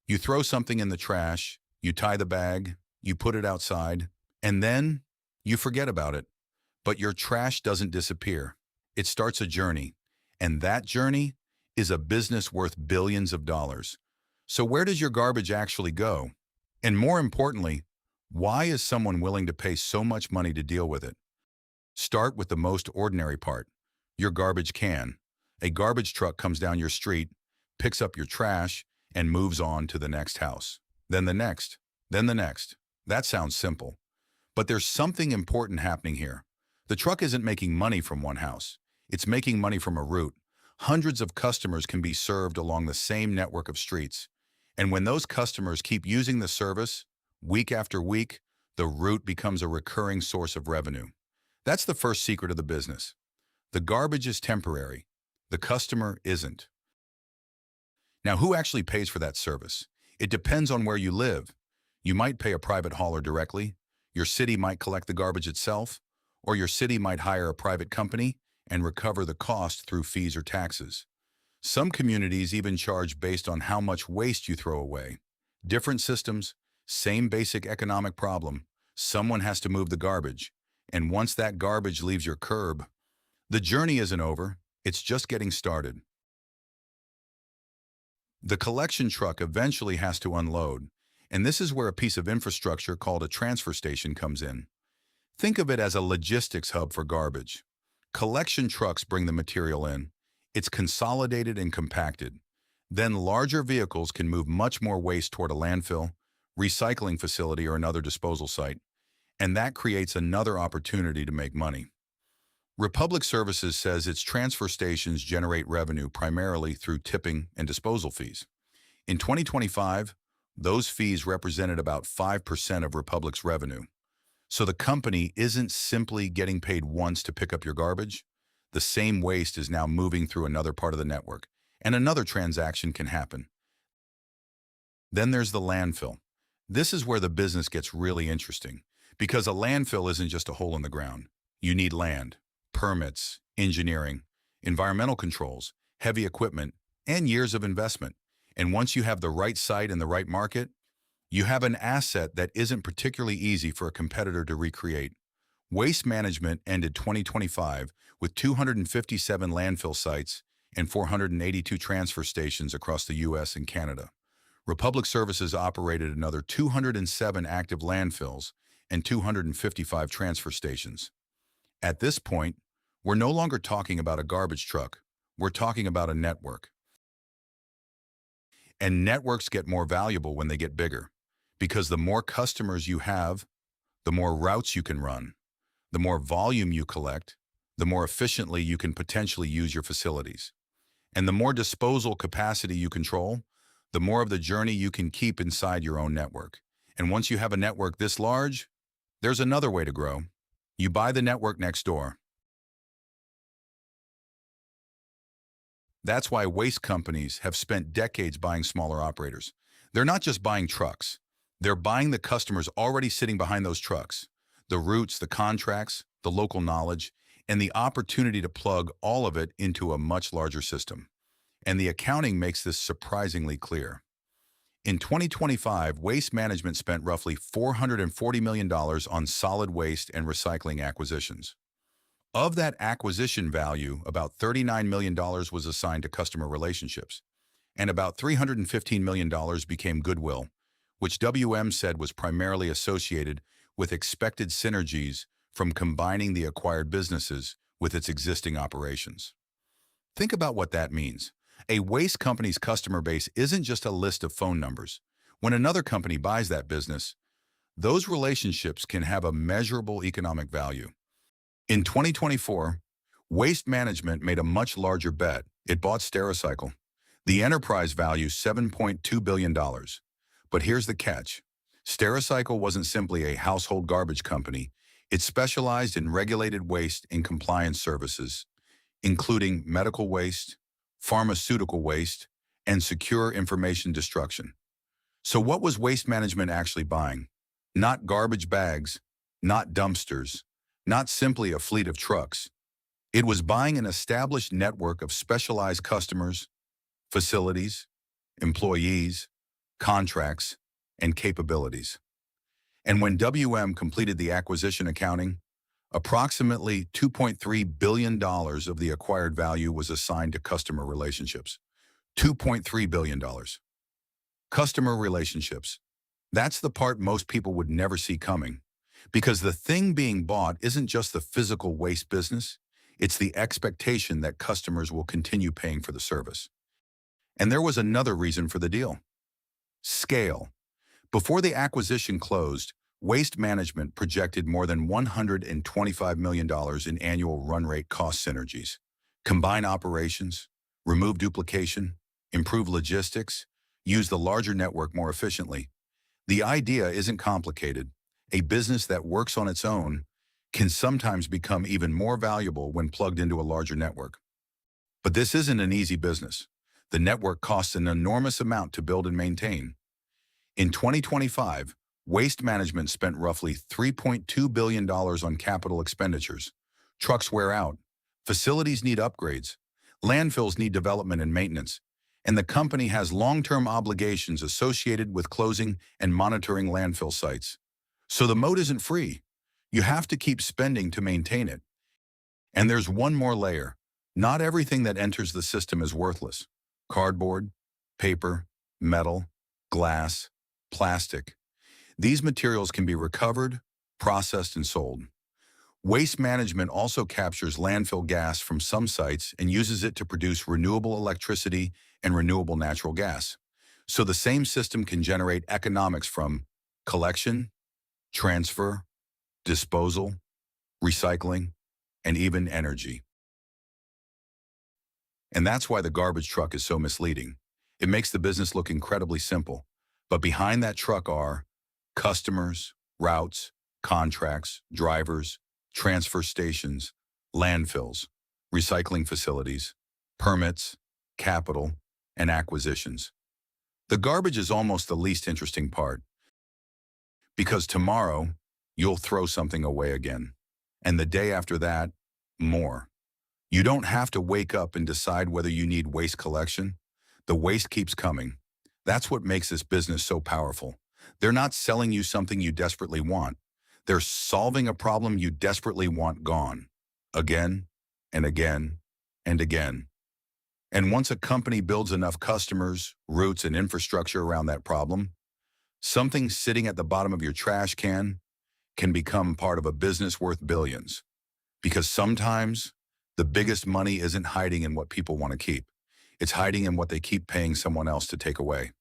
You throw something in the trash, you tie the bag, you put it outside, and then you forget about it. But your trash doesn't disappear. It starts a journey, and that journey is a business worth billions of dollars. So where does your garbage actually go? And more importantly, why is someone willing to pay so much money to deal with it? Start with the most ordinary part, your garbage can. A garbage truck comes down your street, picks up your trash, and moves on to the next house. Then the next, then the next. That sounds simple. But there's something important happening here. The truck isn't making money from one house. It's making money from a route. Hundreds of customers can be served along the same network of streets. And when those customers keep using the service, week after week, the route becomes a recurring source of revenue. That's the first secret of the business. The garbage is temporary. The customer isn't. Now, who actually pays for that service? It depends on where you live. You might pay a private hauler directly. Your city might collect the garbage itself, or your city might hire a private company and recover the cost through fees or taxes. Some communities even charge based on how much waste you throw away. Different systems, same basic economic problem. Someone has to move the garbage, and once that garbage leaves your curb, the journey isn't over, it's just getting started. The collection truck eventually has to unload, and this is where a piece of infrastructure called a transfer station comes in. Think of it as a logistics hub for garbage. Collection trucks bring the material in. It's consolidated and compacted. Then larger vehicles can move much more waste toward a landfill, recycling facility, or another disposal site, and that creates another opportunity to make money. Republic Services says its transfer stations generate revenue primarily through tipping and disposal fees. In 2025, those fees represented about 5% of Republic's revenue. So the company isn't simply getting paid once to pick up your garbage. The same waste is now moving through another part of the network, and another transaction can happen. Then there's the landfill. This is where the business gets really interesting, because a landfill isn't just a hole in the ground. You need land, permits, engineering, environmental controls, heavy equipment, and years of investment. And once you have the right site and the right market, you have an asset that isn't particularly easy for a competitor to recreate. Waste Management ended 2025 with 257 landfill sites and 482 transfer stations across the U.S. and Canada. Republic Services operated another 207 active landfills and 255 transfer stations. At this point, we're no longer talking about a garbage truck. We're talking about a network. And networks get more valuable when they get bigger, because the more customers you have, the more routes you can run, the more volume you collect, the more efficiently you can potentially use your facilities. And the more disposal capacity you control, the more of the journey you can keep inside your own network. And once you have a network this large, there's another way to grow. You buy the network next door. That's why waste companies have spent decades buying smaller operators. They're not just buying trucks. They're buying the customers already sitting behind those trucks, the routes, the contracts, the local knowledge, and the opportunity to plug all of it into a much larger system. And the accounting makes this surprisingly clear. In 2025, Waste Management spent roughly $440 million on solid waste and recycling acquisitions. Of that acquisition value, about $39 million was assigned to customer relationships, and about $315 million became goodwill, which WM said was primarily associated with expected synergies from combining the acquired businesses with its existing operations. Think about what that means. A waste company's customer base isn't just a list of phone numbers. When another company buys that business, those relationships can have a measurable economic value. In 2024, Waste Management made a much larger bet. It bought Stericycle. The enterprise value $7.2 billion. But here's the catch. Stericycle wasn't simply a household garbage company. It specialized in regulated waste and compliance services, including medical waste, pharmaceutical waste, and secure information destruction. So what was Waste Management actually buying? Not garbage bags, not dumpsters, not simply a fleet of trucks. It was buying an established network of specialized customers, facilities, employees, contracts, and capabilities. And when WM completed the acquisition accounting, approximately $2.3 billion of the acquired value was assigned to customer relationships. $2.3 billion. Customer relationships. That's the part most people would never see coming. Because the thing being bought isn't just the physical waste business, it's the expectation that customers will continue paying for the service. And there was another reason for the deal. Scale. Before the acquisition closed, Waste Management projected more than $125 million in annual run rate cost synergies. Combine operations, remove duplication, improve logistics, use the larger network more efficiently. The idea isn't complicated. A business that works on its own can sometimes become even more valuable when plugged into a larger network. But this isn't an easy business. The network costs an enormous amount to build and maintain. In 2025, Waste Management spent roughly $3.2 billion on capital expenditures. Trucks wear out, facilities need upgrades, landfills need development and maintenance, and the company has long-term obligations associated with closing and monitoring landfill sites. So the moat isn't free. You have to keep spending to maintain it. And there's one more layer. Not everything that enters the system is worthless. Cardboard, paper, metal, glass, plastic. These materials can be recovered, processed, and sold. Waste Management also captures landfill gas from some sites and uses it to produce renewable electricity and renewable natural gas. So the same system can generate economics from collection, transfer, disposal, recycling, and even energy. And that's why the garbage truck is so misleading. It makes the business look incredibly simple. But behind that truck are customers, routes, contracts, drivers, transfer stations, landfills, recycling facilities, permits, capital, and acquisitions. The garbage is almost the least interesting part, because tomorrow, you'll throw something away again. And the day after that, more. You don't have to wake up and decide whether you need waste collection. The waste keeps coming. That's what makes this business so powerful. They're not selling you something you desperately want. They're solving a problem you desperately want gone. Again, and again, and again. And once a company builds enough customers, routes, and infrastructure around that problem, something sitting at the bottom of your trash can become part of a business worth billions. Because sometimes, the biggest money isn't hiding in what people want to keep. It's hiding in what they keep paying someone else to take away.